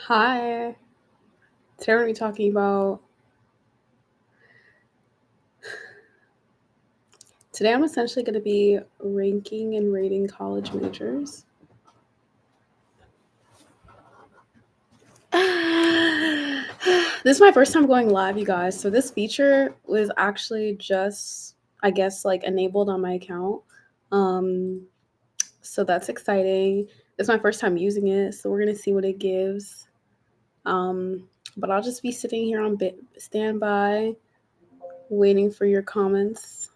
Hi. Today we're going to be talking about. Today I'm essentially going to be ranking and rating college majors. This is my first time going live, you guys. So this feature was actually just, I guess, like enabled on my account. Um, so that's exciting. It's my first time using it, so we're gonna see what it gives. But I'll just be sitting here on standby, waiting for your comments.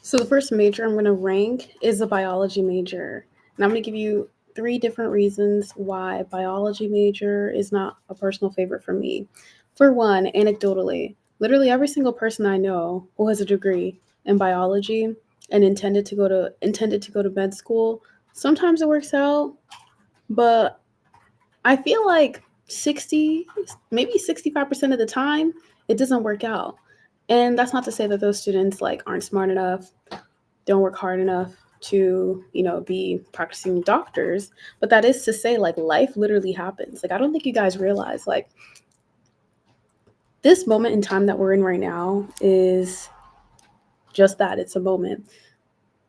So the first major I'm going to rank is a biology major. And I'm going to give you three different reasons why biology major is not a personal favorite for me. For one, anecdotally, literally every single person I know who has a degree in biology and intended to go to med school, sometimes it works out, but I feel like 60, maybe 65% of the time it doesn't work out. And that's not to say that those students like aren't smart enough, don't work hard enough to be practicing doctors, but that is to say, like, life literally happens. Like, I don't think you guys realize, like, this moment in time that we're in right now is just that. It's a moment.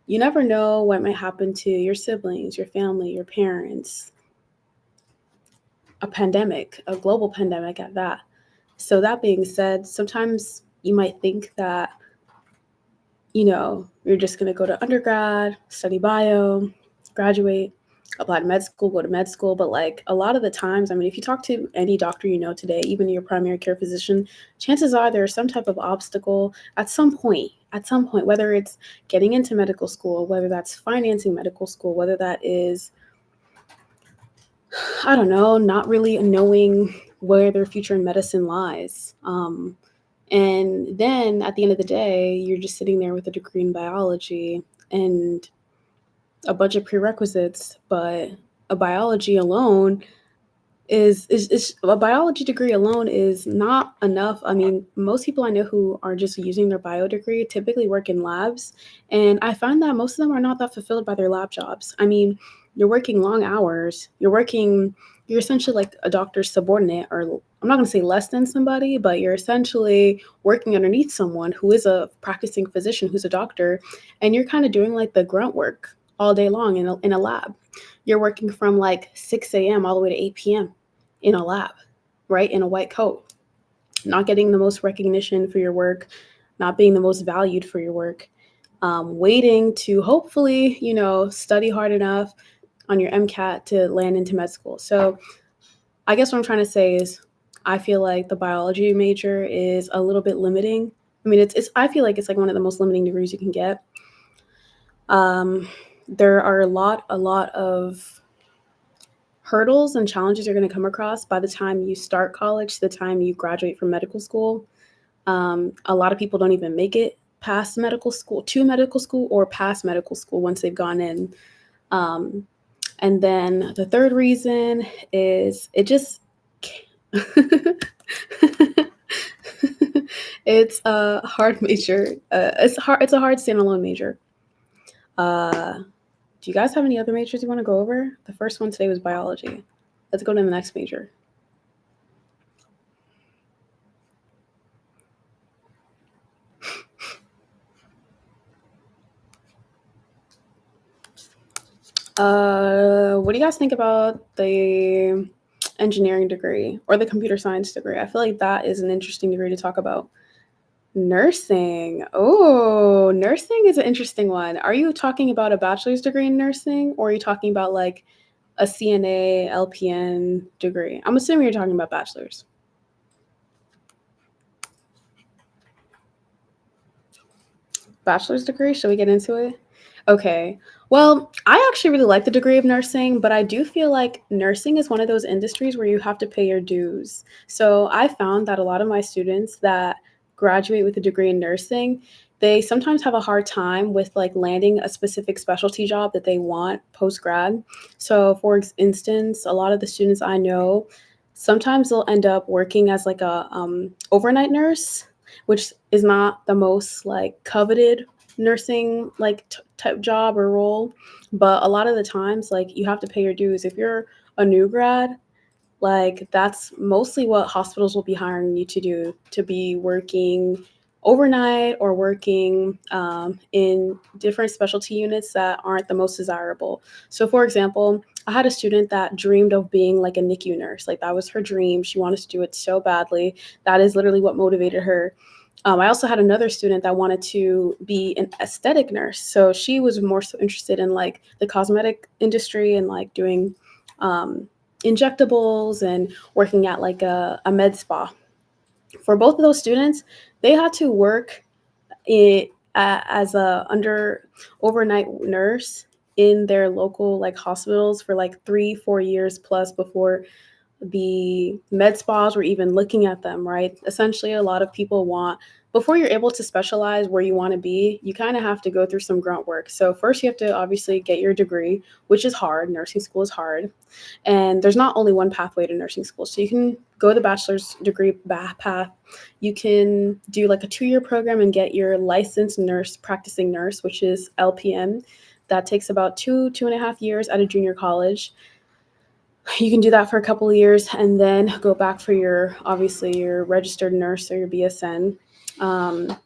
You never know what might happen to your siblings, your family, your parents, a pandemic, a global pandemic at that. So that being said, sometimes you might think that you're just going to go to undergrad, study bio, graduate, apply to med school, go to med school. But like a lot of the times, I mean, if you talk to any doctor you know today, even your primary care physician, chances are there's some type of obstacle at some point, whether it's getting into medical school, whether that's financing medical school, whether that is, I don't know, not really knowing where their future in medicine lies. And then at the end of the day, you're just sitting there with a degree in biology and a bunch of prerequisites, but a biology alone is a biology degree alone is not enough. I mean, most people I know who are just using their bio degree typically work in labs, and I find that most of them are not that fulfilled by their lab jobs. I mean, you're working long hours. You're essentially like a doctor's subordinate, or I'm not going to say less than somebody, but you're essentially working underneath someone who is a practicing physician, who's a doctor, and you're kind of doing like the grunt work all day long in a lab. You're working from like 6 a.m. all the way to 8 p.m. in a lab, right? In a white coat, not getting the most recognition for your work, not being the most valued for your work, waiting to hopefully, study hard enough on your MCAT to land into med school. So I guess what I'm trying to say is I feel like the biology major is a little bit limiting. I mean, I feel like it's like one of the most limiting degrees you can get. There are a lot of hurdles and challenges you're going to come across by the time you start college to the time you graduate from medical school. A lot of people don't even make it past medical school to medical school or past medical school once they've gone in. Um, and then the third reason is it just it's a hard major. It's hard. It's a hard standalone major. Uh, do you guys have any other majors you want to go over? The first one today was biology. Let's go to the next major. What do you guys think about the engineering degree or the computer science degree? I feel like that is an interesting degree to talk about. Nursing. Oh, nursing is an interesting one. Are you talking about a bachelor's degree in nursing or are you talking about like a CNA, LPN degree? I'm assuming you're talking about bachelor's. Bachelor's degree? Should we get into it? Okay. Well, I actually really like the degree of nursing, but I do feel like nursing is one of those industries where you have to pay your dues. So I found that a lot of my students that graduate with a degree in nursing, they sometimes have a hard time with like landing a specific specialty job that they want post grad. So, for instance, a lot of the students I know, sometimes they'll end up working as like a overnight nurse, which is not the most like coveted nursing like type job or role, but a lot of the times like you have to pay your dues if you're a new grad. Like that's mostly what hospitals will be hiring you to do, to be working overnight or working in different specialty units that aren't the most desirable. So for example, I had a student that dreamed of being like a NICU nurse. Like that was her dream. She wanted to do it so badly. That is literally what motivated her. I also had another student that wanted to be an aesthetic nurse. So she was more so interested in like the cosmetic industry and like doing injectables and working at like a med spa. For both of those students, they had to work as a under overnight nurse in their local like hospitals for like 3-4 years plus before the med spas were even looking at them, right? Essentially, a lot of people want, before you're able to specialize where you want to be, you kind of have to go through some grunt work. So, first, you have to obviously get your degree, which is hard. Nursing school is hard. And there's not only one pathway to nursing school. So, you can go the bachelor's degree path. You can do like a 2-year program and get your licensed nurse, practicing nurse, which is LPN. That takes about 2.5 years at a junior college. You can do that for a couple of years and then go back for your, obviously, your registered nurse or your BSN. Um,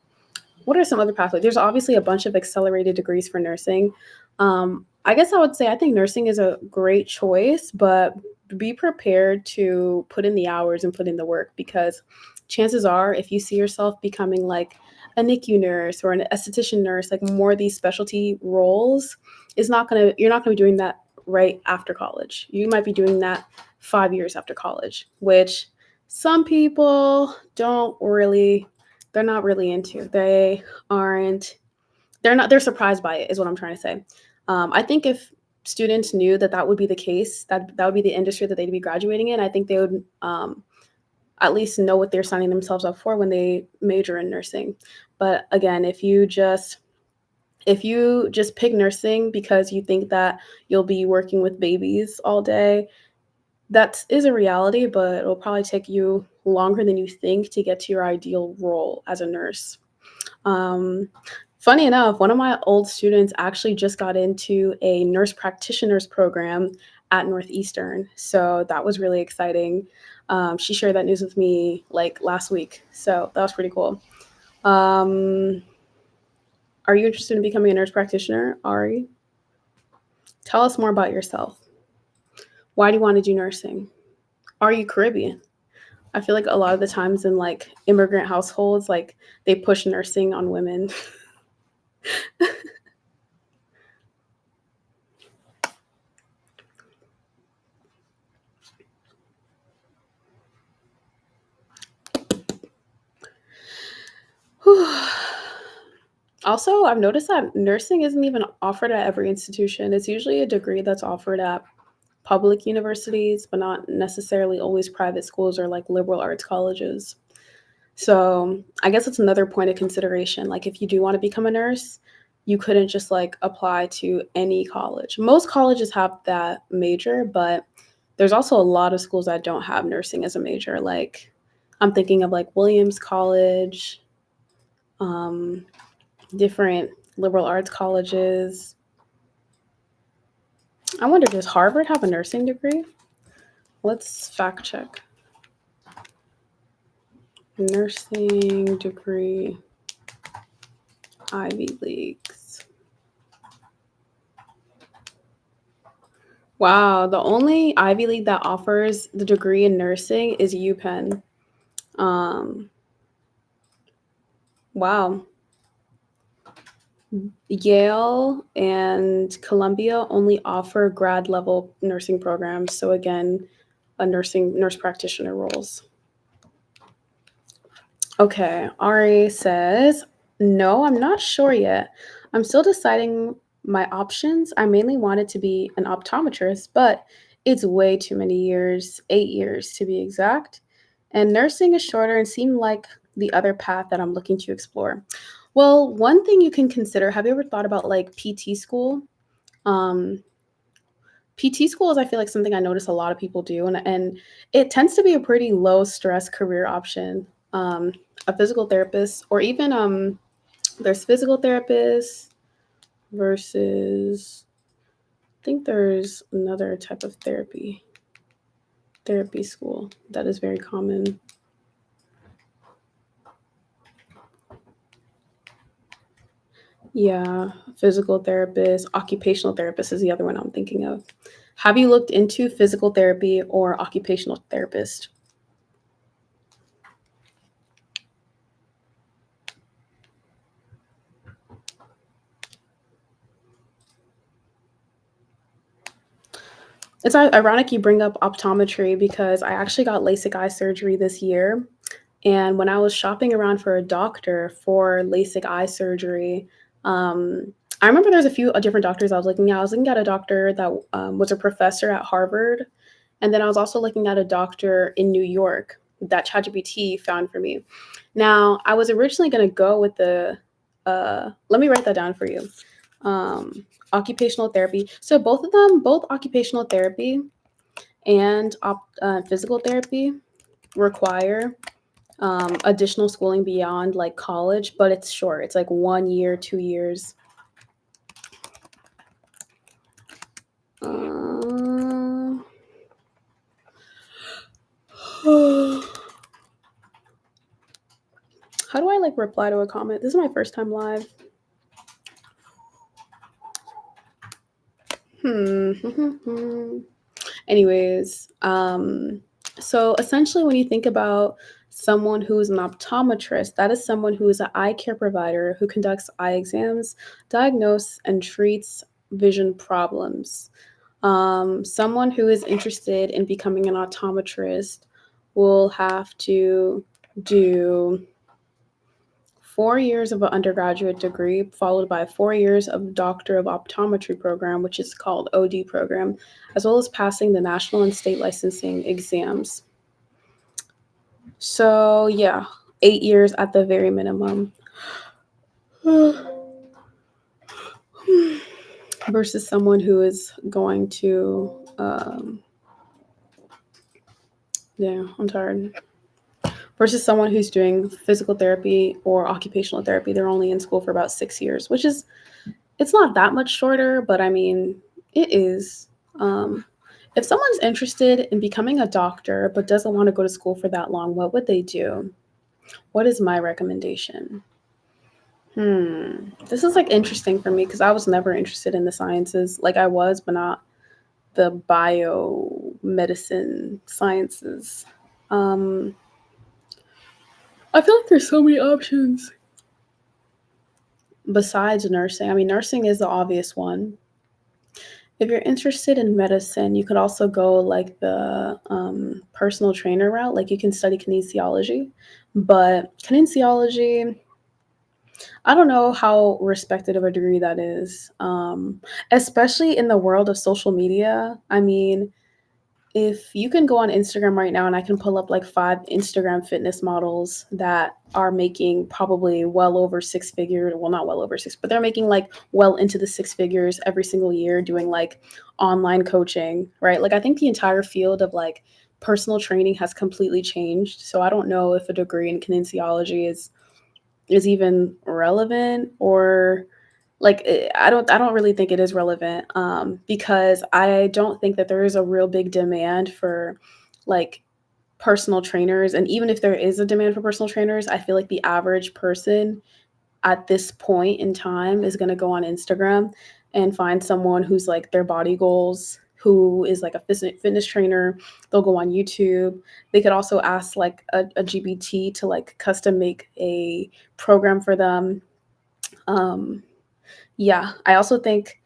what are some other pathways? There's obviously a bunch of accelerated degrees for nursing. I guess I would say I think nursing is a great choice, but be prepared to put in the hours and put in the work because chances are, if you see yourself becoming like a NICU nurse or an esthetician nurse, like more of these specialty roles, you're not gonna be doing that right after college. You might be doing that 5 years after college, which some people don't really, they're not really into. Aren't, they're surprised by it, is what I'm trying to say. I think if students knew that that would be the case, that would be the industry that they'd be graduating in, I think they would at least know what they're signing themselves up for when they major in nursing. But again, if you just pick nursing because you think that you'll be working with babies all day, that is a reality, but it'll probably take you longer than you think to get to your ideal role as a nurse. Um, Funny enough, one of my old students actually just got into a nurse practitioner's program at Northeastern. So that was really exciting. She shared that news with me like last week. So that was pretty cool. Um, are you interested in becoming a nurse practitioner, Ari? Tell us more about yourself. Why do you want to do nursing? Are you Caribbean? I feel like a lot of the times in like immigrant households, like they push nursing on women. Also, I've noticed that nursing isn't even offered at every institution. It's usually a degree that's offered at public universities, but not necessarily always private schools or like liberal arts colleges. So I guess it's another point of consideration. Like if you do want to become a nurse, you couldn't just like apply to any college. Most colleges have that major, but there's also a lot of schools that don't have nursing as a major. Like I'm thinking of like Williams College, um, different liberal arts colleges. I wonder, does Harvard have a nursing degree? Let's fact check. Nursing degree, Ivy Leagues. Wow, the only Ivy League that offers the degree in nursing is UPenn. Um, wow. Yale and Columbia only offer grad level nursing programs. So again, a nurse practitioner roles. Okay, Ari says, no, I'm not sure yet. I'm still deciding my options. I mainly wanted to be an optometrist, but it's way too many years, 8 years to be exact. And nursing is shorter and seemed like the other path that I'm looking to explore. Well, one thing you can consider, have you ever thought about like PT school? Um, PT school is, I feel like, something I notice a lot of people do, and it tends to be a pretty low stress career option. A physical therapist, or even there's physical therapists versus, I think there's another type of therapy school that is very common. Yeah, physical therapist, occupational therapist is the other one I'm thinking of. Have you looked into physical therapy or occupational therapist? It's ironic you bring up optometry because I actually got LASIK eye surgery this year. And when I was shopping around for a doctor for LASIK eye surgery, I remember there's a few different doctors I was looking at. I was looking at a doctor that was a professor at Harvard. And then I was also looking at a doctor in New York that ChatGPT found for me. Now, I was originally going to go with let me write that down for you. Occupational therapy. So both of them, both occupational therapy and physical therapy, require additional schooling beyond like college, but it's short. It's like 1 year, 2 years. Um, how do I like reply to a comment? This is my first time live. Anyways, so essentially, when you think about someone who is an optometrist, that is someone who is an eye care provider who conducts eye exams, diagnoses, and treats vision problems. Someone who is interested in becoming an optometrist will have to do 4 years of an undergraduate degree, followed by 4 years of Doctor of Optometry program, which is called OD program, as well as passing the national and state licensing exams. So yeah, 8 years at the very minimum. Versus someone who is going to, yeah, I'm tired. Versus someone who's doing physical therapy or occupational therapy. They're only in school for about 6 years, which is, it's not that much shorter, but I mean, it is. If someone's interested in becoming a doctor but doesn't want to go to school for that long, what would they do? What is my recommendation? This is like interesting for me because I was never interested in the sciences. Like I was, but not the biomedicine sciences. Um, I feel like there's so many options besides nursing. I mean, nursing is the obvious one. If you're interested in medicine, you could also go like the personal trainer route. Like you can study kinesiology, but kinesiology, I don't know how respected of a degree that is, especially in the world of social media. I mean, if you can go on Instagram right now and I can pull up like 5 Instagram fitness models that are making probably well over 6 figures, well, not well over 6, but they're making like well into the 6 figures every single year doing like online coaching, right? Like I think the entire field of like personal training has completely changed. So I don't know if a degree in kinesiology is even relevant or like I don't really think it is relevant because I don't think that there is a real big demand for like personal trainers, and even if there is a demand for personal trainers, I feel like the average person at this point in time is going to go on Instagram and find someone who's like their body goals, who is like a fitness trainer. They'll go on YouTube. They could also ask like a GPT to like custom make a program for them. Um, yeah, I also think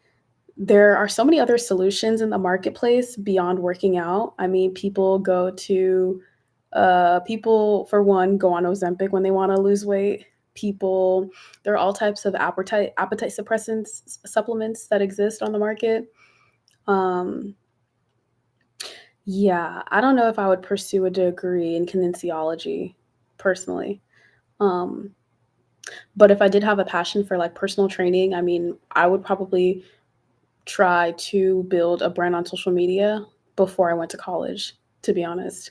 there are so many other solutions in the marketplace beyond working out. I mean, people for one go on Ozempic when they want to lose weight. People, there are all types of appetite suppressants supplements that exist on the market. Um, yeah, I don't know if I would pursue a degree in kinesiology personally. Um, but if I did have a passion for like personal training, I mean, I would probably try to build a brand on social media before I went to college, to be honest.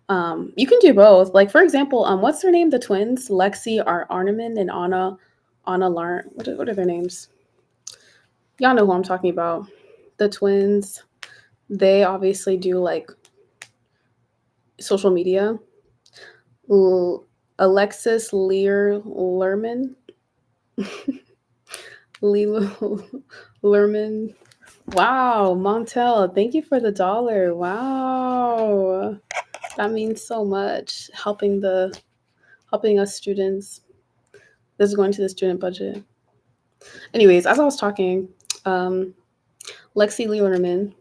You can do both. Like for example, what's their name? The twins, Lexi Arneman and Anna Larn. What are their names? Y'all know who I'm talking about. The twins. They obviously do like social media. L- Alexis Lear Lerman. Lerman. Wow, Montel, thank you for the dollar. Wow. That means so much. Helping us students. This is going to the student budget. Anyways, as I was talking, um, Lexi Lelerman,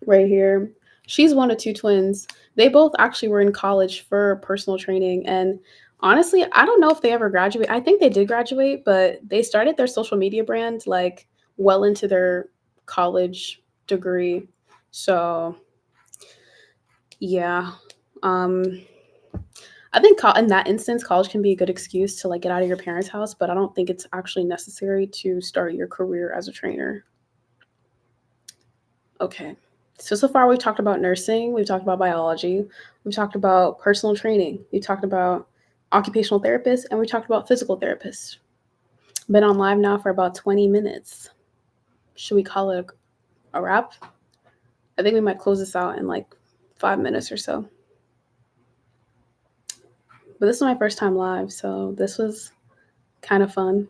right here, she's one of two twins. They both actually were in college for personal training. And honestly, I don't know if they ever graduate. I think they did graduate, but they started their social media brand like well into their college degree. So yeah. Um, I think in that instance, college can be a good excuse to like get out of your parents' house, but I don't think it's actually necessary to start your career as a trainer. Okay. So far we've talked about nursing, we've talked about biology, we've talked about personal training, we've talked about occupational therapists, and we talked about physical therapists. Been on live now for about 20 minutes. Should we call it a wrap? I think we might close this out in like 5 minutes or so. But this is my first time live, so this was kind of fun,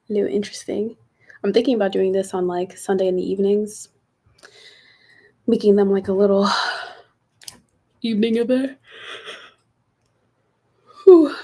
a little interesting. I'm thinking about doing this on like Sunday in the evenings, making them like a little evening event. Whew.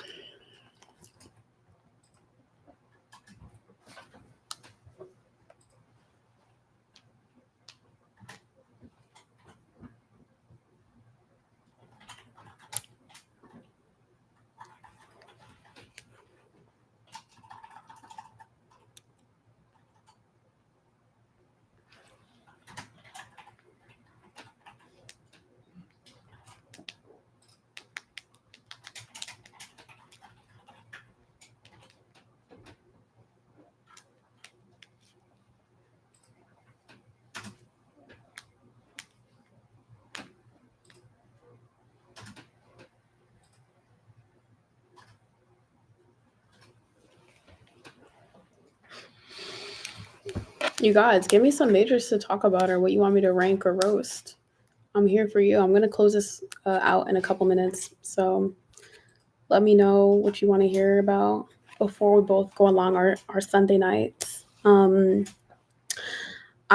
You guys, give me some majors to talk about or what you want me to rank or roast. I'm here for you. I'm going to close this out in a couple minutes. So let me know what you want to hear about before we both go along our Sunday nights. I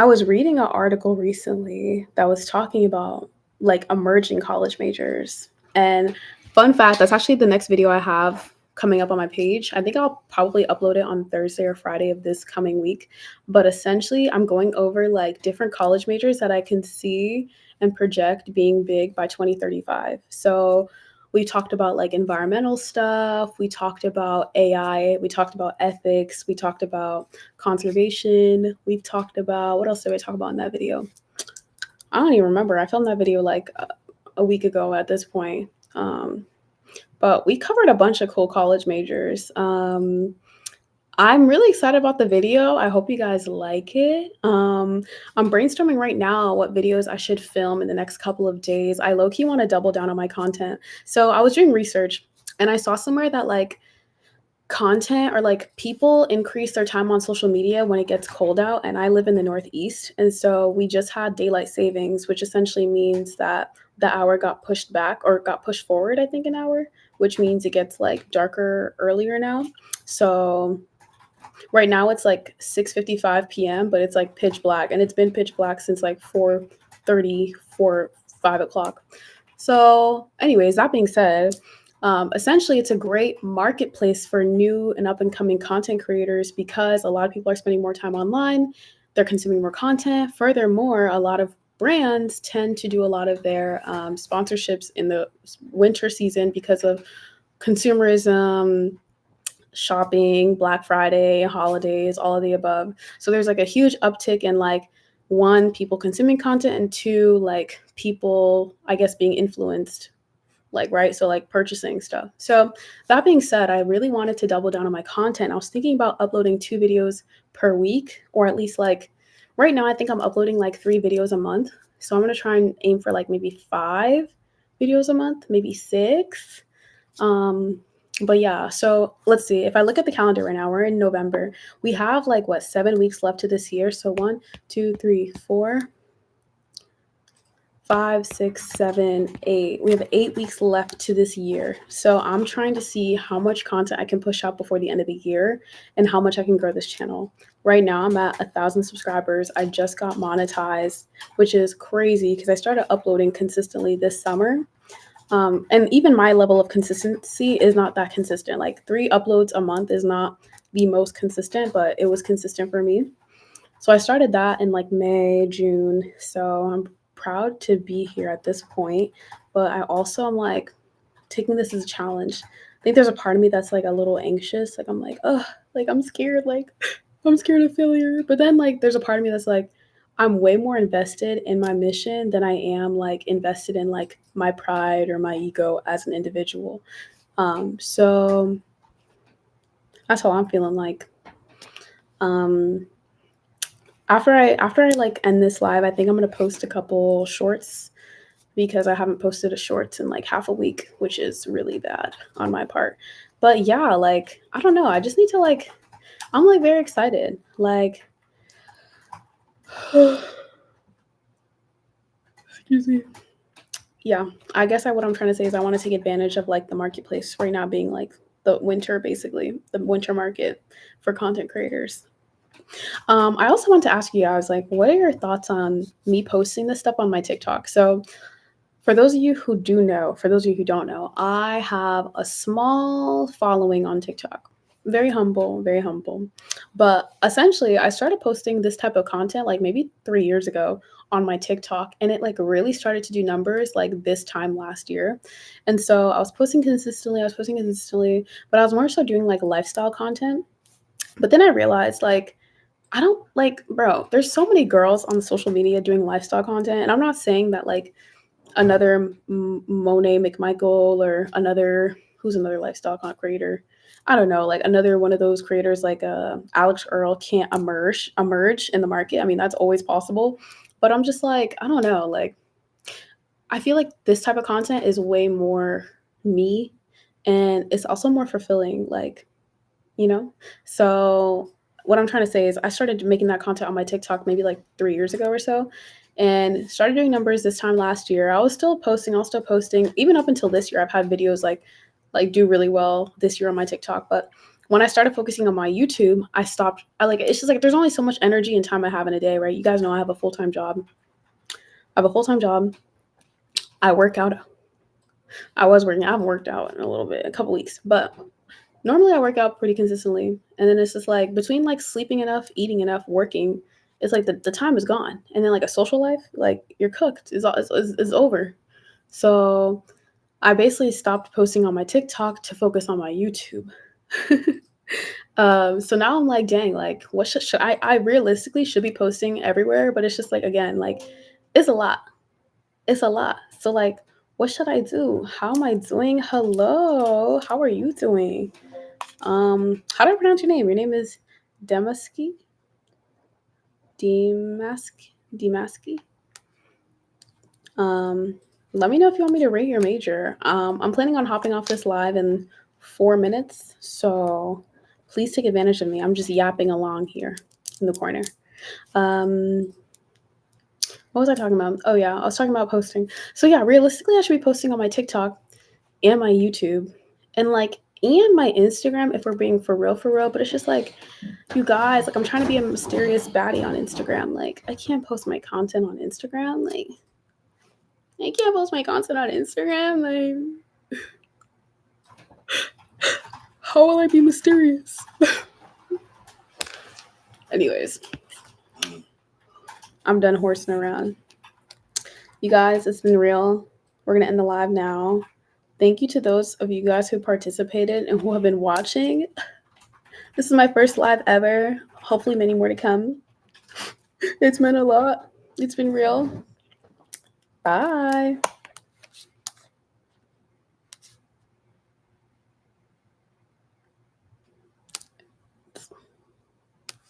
was reading an article recently that was talking about like emerging college majors. And fun fact, that's actually the next video I have coming up on my page. I think I'll probably upload it on Thursday or Friday of this coming week. But essentially, I'm going over like different college majors that I can see and project being big by 2035. So We talked about like environmental stuff. We talked about AI. We talked about ethics. We talked about conservation. We've talked about what else did we talk about in that video? I don't even remember. I filmed that video like a week ago at this point. But we covered a bunch of cool college majors. I'm really excited about the video. I hope you guys like it. I'm brainstorming right now what videos I should film in the next couple of days. I low key want to double down on my content. So I was doing research and I saw somewhere that like content or like people increase their time on social media when it gets cold out. And I live in the Northeast. And so we just had daylight savings, which essentially means that the hour got pushed back or got pushed forward, I think, an hour, which means it gets like darker earlier now. So right now it's like 6:55 p.m., but it's like pitch black, and it's been pitch black since like 4:30, 5 o'clock. So, anyways, that being said, essentially it's a great marketplace for new and up and coming content creators because a lot of people are spending more time online, they're consuming more content. Furthermore, a lot of brands tend to do a lot of their sponsorships in the winter season because of consumerism, shopping, Black Friday, holidays, all of the above. So there's like a huge uptick in like one, people consuming content, and two, like people, I guess, being influenced, like, right? So like purchasing stuff. So that being said, I really wanted to double down on my content. I was thinking about uploading 2 videos per week, or at least like right now, I think I'm uploading like 3 videos a month. So I'm going to try and aim for like maybe 5 videos a month, maybe 6. But yeah, so let's see. If I look at the calendar right now, we're in November. We have like what, 7 weeks left to this year. So 1, 2, 3, 4, 5, 6, 7, 8. We have 8 weeks left to this year. So I'm trying to see how much content I can push out before the end of the year and how much I can grow this channel. Right now I'm at 1,000 subscribers. I just got monetized, which is crazy because I started uploading consistently this summer. And even my level of consistency is not that consistent. Like 3 uploads a month is not the most consistent, but it was consistent for me. So I started that in like May, June. So I'm proud to be here at this point. But I also am like taking this as a challenge. I think there's a part of me that's like a little anxious. Like I'm like, oh, like I'm scared. Like I'm scared of failure. But then like there's a part of me that's like, I'm way more invested in my mission than I am like invested in like my pride or my ego as an individual. So that's how I'm feeling like. Um, after I like end this live, I think I'm gonna post a couple shorts because I haven't posted a shorts in like half a week, which is really bad on my part. But yeah, like I don't know. I just need to like I'm like very excited. Like excuse me. Yeah, I guess what I'm trying to say is I want to take advantage of like the marketplace right now being like the winter, basically the winter market for content creators. I also want to ask you guys, like, what are your thoughts on me posting this stuff on my TikTok? So for those of you who do know, for those of you who don't know, I have a small following on TikTok. Very humble, very humble. But essentially, I started posting this type of content like maybe 3 years ago on my TikTok, and it like really started to do numbers like this time last year. And so I was posting consistently, but I was more so doing like lifestyle content. But then I realized like I don't like, bro, there's so many girls on social media doing lifestyle content, and I'm not saying that like another Monet McMichael or another who's another lifestyle content creator. I don't know, like another one of those creators like Alex Earl can't emerge in the market. I mean, that's always possible, but I'm just like, I don't know, like I feel like this type of content is way more me, and it's also more fulfilling, like, you know? So what I'm trying to say is I started making that content on my TikTok maybe like 3 years ago or so, and started doing numbers this time last year. I was still posting. Even up until this year, I've had videos like do really well this year on my TikTok. But when I started focusing on my YouTube, I stopped. I like it's just like there's only so much energy and time I have in a day, right? You guys know I have a full-time job. I have a full-time job. I work out. I was working. I haven't worked out in a little bit, a couple weeks, but normally I work out pretty consistently. And then it's just like between like sleeping enough, eating enough, working, it's like the time is gone. And then like a social life, like you're cooked is over. So I basically stopped posting on my TikTok to focus on my YouTube. So now I'm like, dang, like, what should I realistically should be posting everywhere, but it's just like, again, like, it's a lot. It's a lot. So, like, what should I do? How am I doing? Hello. How are you doing? How do I pronounce your name? Your name is Demaski? Demaski? Um, Let me know if you want me to rate your major. I'm planning on hopping off this live in 4 minutes, so please take advantage of me. I'm just yapping along here in the corner. Um, what was I talking about? Oh yeah, I was talking about posting. So yeah, realistically, I should be posting on my TikTok and my YouTube, and my Instagram if we're being for real. But it's just like, you guys, like, I'm trying to be a mysterious baddie on Instagram. Like, I can't post my content on Instagram. Like, I can't post my content on Instagram. Like, how will I be mysterious? Anyways, I'm done horsing around. You guys, it's been real. We're going to end the live now. Thank you to those of you guys who participated and who have been watching. This is my first live ever. Hopefully, many more to come. It's meant a lot. It's been real. Bye.